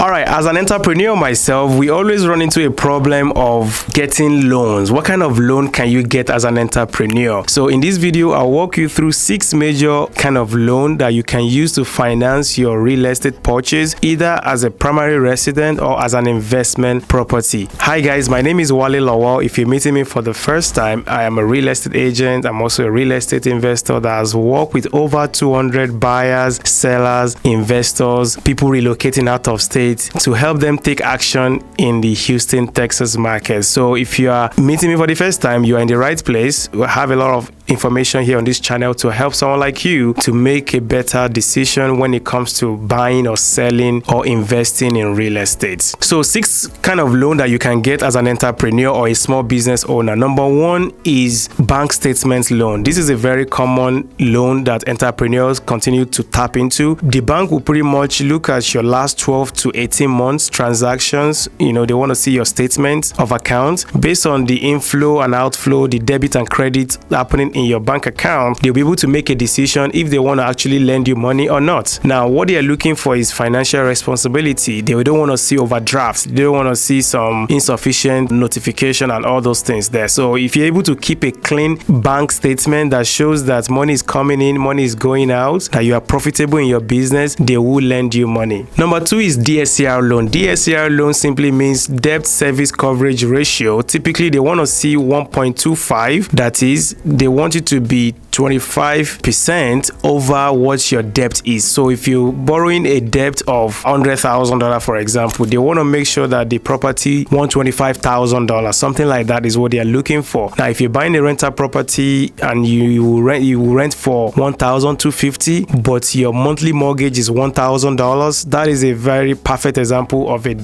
All right, as an entrepreneur myself, we always run into a problem of getting loans. What kind of loan can you get as an entrepreneur? So in this video, I'll walk you through 6 major kind of loan that you can use to finance your real estate purchase, either as a primary resident or as an investment property. Hi guys, my name is Wale Lawal. If you're meeting me for the first time, I am a real estate agent. I'm also a real estate investor that has worked with over 200 buyers, sellers, investors, people relocating out of state to help them take action in the Houston, Texas market. So if you are meeting me for the first time, you are in the right place. We have a lot of information here on this channel to help someone like you to make a better decision when it comes to buying or selling or investing in real estate. So 6 kind of loan that you can get as an entrepreneur or a small business owner. Number 1 is bank statement loan. This is a very common loan that entrepreneurs continue to tap into. The bank will pretty much look at your last 12 to 18 months transactions. They want to see your statement of account based on the inflow and outflow, the debit and credit happening in your bank account. They'll be able to make a decision if they want to actually lend you money or not. Now, what they are looking for is financial responsibility. They don't want to see overdrafts. They don't want to see some insufficient notification and all those things there. So if you're able to keep a clean bank statement that shows that money is coming in, money is going out, that you are profitable in your business, they will lend you money. Number 2 is DSCR loan. DSCR loan simply means debt service coverage ratio. Typically, they want to see 1.25. That is, they want you to be 25% over what your debt is. So if you're borrowing a debt of $100,000, for example, they want to make sure that the property $125,000, something like that is what they are looking for. Now, if you're buying a rental property and you rent for $1,250, but your monthly mortgage is $1,000, that is a very perfect example of a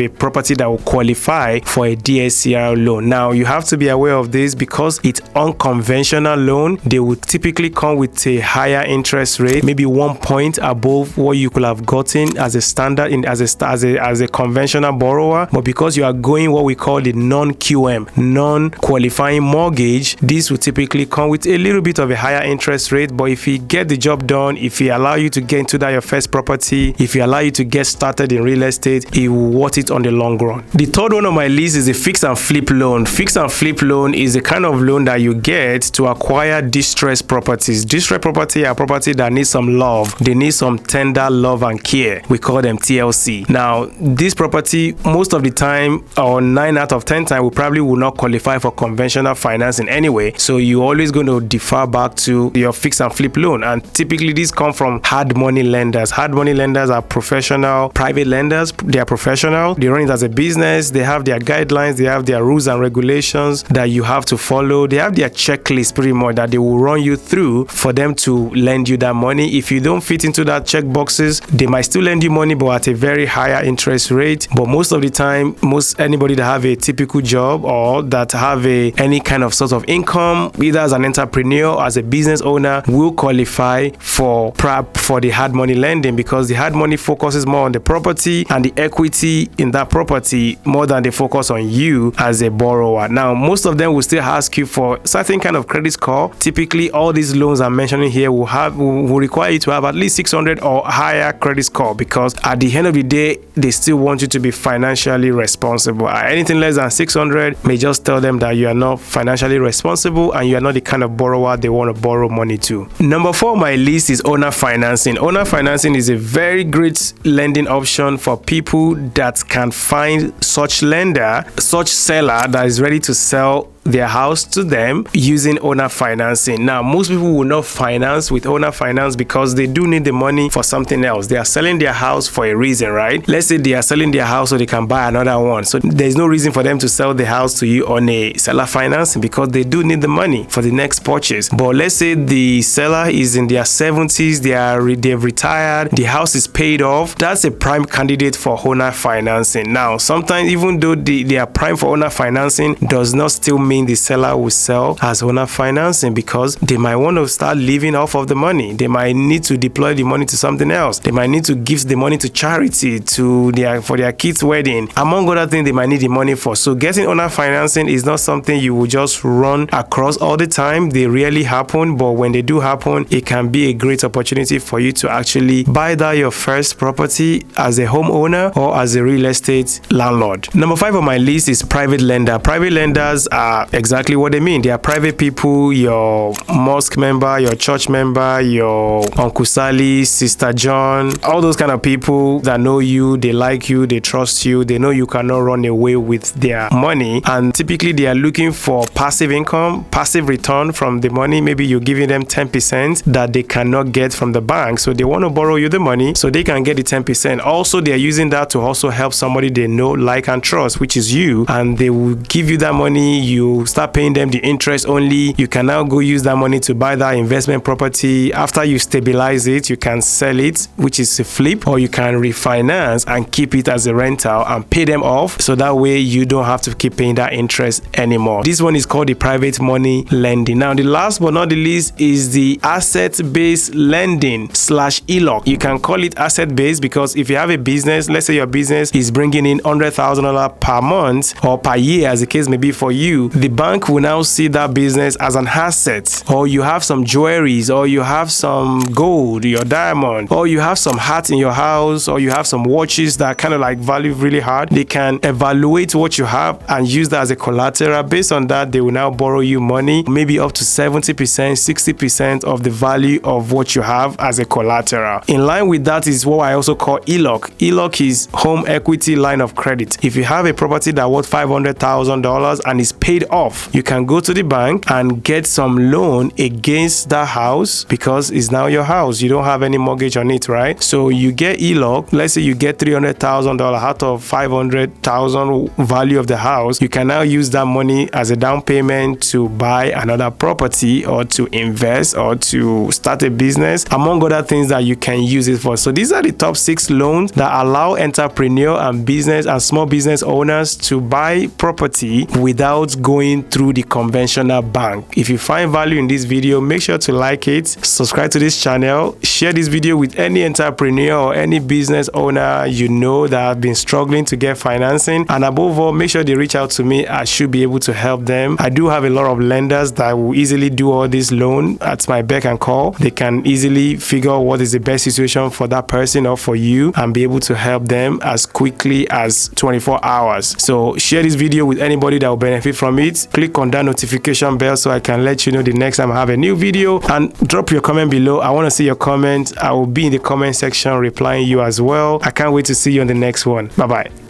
property that will qualify for a DSCR loan. Now, you have to be aware of this because it's unconventional loan. They will typically come with a higher interest rate, maybe 1 point above what you could have gotten as a standard as a conventional borrower. But because you are going what we call the non-QM, non-qualifying mortgage, this will typically come with a little bit of a higher interest rate. But if you get the job done, if you allow you to get into that your first property, if you allow you to get started in real estate, it will worth it on the long run. The third one on my list is a fix and flip loan. Fix and flip loan is a kind of loan that you get to acquire distressed properties. Distressed property are property that need some love. They need some tender love and care. We call them TLC. Now, this property, most of the time, or 9 out of 10 times, will not qualify for conventional financing anyway. So you're always going to defer back to your fix and flip loan. And typically, these come from hard money lenders. Hard money lenders are professional, private lenders. They are professional. They run it as a business. They have their guidelines. They have their rules and regulations that you have to follow. They have their checklist pretty much that they will run you through for them to lend you that money. If you don't fit into that check boxes, they might still lend you money, but at a very higher interest rate. But most of the time, anybody that have a typical job or that have any kind of source of income, either as an entrepreneur or as a business owner, will qualify for the hard money lending, because the hard money focuses more on the property and the equity in that property more than they focus on you as a borrower. Now, most of them will still ask you for certain kind of credit score. Typically, all these loans I'm mentioning here will require you to have at least 600 or higher credit score, because at the end of the day, they still want you to be financially responsible. Anything less than 600 may just tell them that you are not financially responsible and you are not the kind of borrower they want to borrow money to. Number 4 on my list is owner financing. Owner financing is a very great lending option for people that can find such seller that is ready to sell their house to them using owner financing. Now, most people will not finance with owner finance because they do need the money for something else. They are selling their house for a reason, right? Let's say they are selling their house so they can buy another one. So there's no reason for them to sell the house to you on a seller financing, because they do need the money for the next purchase. But let's say the seller is in their 70s, they've retired, the house is paid off. That's a prime candidate for owner financing. Now, sometimes even though they are prime for owner financing, does not still mean mean the seller will sell as owner financing, because they might want to start living off of the money. They might need to deploy the money to something else. They might need to give the money to charity, for their kids' wedding, among other things they might need the money for. So getting owner financing is not something you will just run across all the time. They rarely happen, but when they do happen, it can be a great opportunity for you to actually buy that your first property as a homeowner or as a real estate landlord. Number 5 on my list is private lender. Private lenders are exactly what they mean. They are private people, your mosque member, your church member, your Uncle Sally, Sister John, all those kind of people that know you, they like you, they trust you, they know you cannot run away with their money, and typically they are looking for passive income, passive return from the money. Maybe you're giving them 10% that they cannot get from the bank, so they want to borrow you the money so they can get the 10%. Also, they are using that to also help somebody they know, like, and trust, which is you, and they will give you that money. You start paying them the interest only. You can now go use that money to buy that investment property. After you stabilize it, you can sell it, which is a flip, or you can refinance and keep it as a rental and pay them off, so that way you don't have to keep paying that interest anymore. This one is called the private money lending. Now, the last but not the least is the asset-based lending / HELOC. You can call it asset-based because if you have a business, let's say your business is bringing in $100,000 per month or per year, as the case may be for you, the bank will now see that business as an asset. Or you have some jewelries, or you have some gold, your diamond, or you have some hats in your house, or you have some watches that kind of like value really hard. They can evaluate what you have and use that as a collateral. Based on that, they will now borrow you money, maybe up to 70%, 60% of the value of what you have as a collateral. In line with that is what I also call HELOC. HELOC is home equity line of credit. If you have a property that worth $500,000 and is paid off, you can go to the bank and get some loan against that house because it's now your house. You don't have any mortgage on it, right? So you get HELOC. Let's say you get $300,000 out of $500,000 value of the house. You can now use that money as a down payment to buy another property or to invest or to start a business, among other things that you can use it for. So these are the top 6 loans that allow entrepreneur and business and small business owners to buy property without going through the conventional bank. If you find value in this video, make sure to like it, subscribe to this channel, share this video with any entrepreneur or any business owner you know that have been struggling to get financing, and above all, make sure they reach out to me. I should be able to help them. I do have a lot of lenders that will easily do all this loan at my beck and call. They can easily figure out what is the best situation for that person or for you and be able to help them as quickly as 24 hours. So share this video with anybody that will benefit from it. Click on that notification bell so I can let you know the next time I have a new video, and drop your comment below. I want to see your comment. I will be in the comment section replying you as well. I can't wait to see you on the next one. Bye bye.